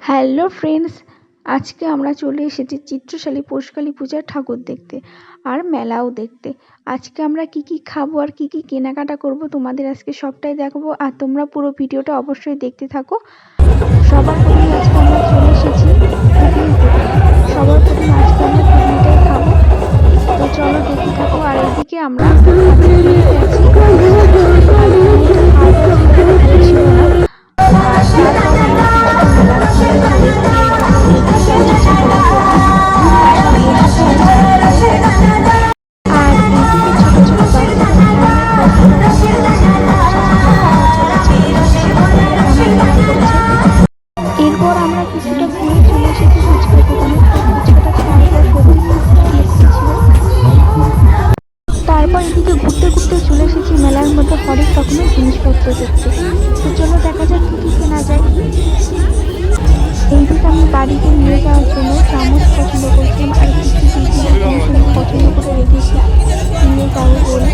Hello friends, আজকে আমরা চলে এসেছি চিত্রশালী পৌষকালী পূজার ঠাকুর দেখতে আর মেলাও দেখতে। আজকে আমরা কি কি খাবো আর কি কি কেনাকাটা করব তোমাদের আজকে সবটাই দেখাবো, আর তোমরা পুরো ভিডিওটা অবশ্যই দেখতে থাকো। সবার প্রথমে আজকে আমরা চলে এসেছি ঘুগনির দোকানে। সবার প্রথমে আজকে আমরা ঘুগনিটাই খাবো, তো চলো দেখতে থাকো। আর এইদিকে আমরা আছি ছিল না। আর তারপর আমরা কিছুটা মেলার এরপর আমরা কিছুটা ঘুরে চলে এসেছি ফুচকার দোকানে। ফুচকাটা খাওয়ার পর তারপর এদিকে ঘুরতে ঘুরতে চলে এসেছি মেলার মধ্যে হরেক রকমের জিনিসপত্র দেখতে। তো চলো দেখা যাক কি কি কেনা যায়। এইদিকে আমি বাড়িতে নিয়ে যাওয়ার জন্য চামচ পছন্দ করছিলাম আর কিছু জিনিস পছন্দ করে রেখেছি নিয়ে যাবো বলে।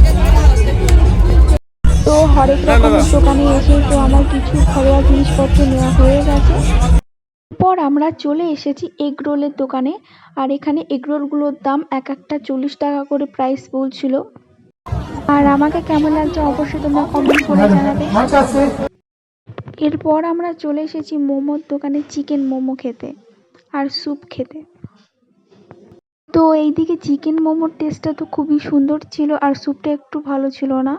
তো হরেক রকমের দোকানে এসে তো আমার কিছু ঘরোয়া জিনিসপত্র নেওয়া হয়ে গেছে। পর আমরা চলে এসেছি এগরোলের দোকানে, আর এখানে এগরোলগুলোর দাম এক একটা 40 টাকা করে প্রাইস বলছিল। আর আমাকে কেমন লাগছে অবশ্যই তোমরা কমেন্ট করে জানাবে। এরপর আমরা চলে এসেছি মোমোর দোকানে চিকেন মোমো খেতে আর স্যুপ খেতে। তো এইদিকে চিকেন মোমোর টেস্টটা তো খুবই সুন্দর ছিল আর স্যুপটা একটু ভালো ছিল না।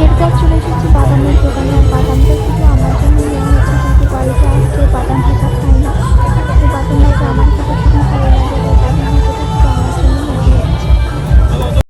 এরপর চলে এসেছি বাদামের দোকানে, আর বাদামটা শুধু আমার জন্য নেওয়া হচ্ছে, কিন্তু বাড়িতে আজকে বাদাম ভাজা খাইনি।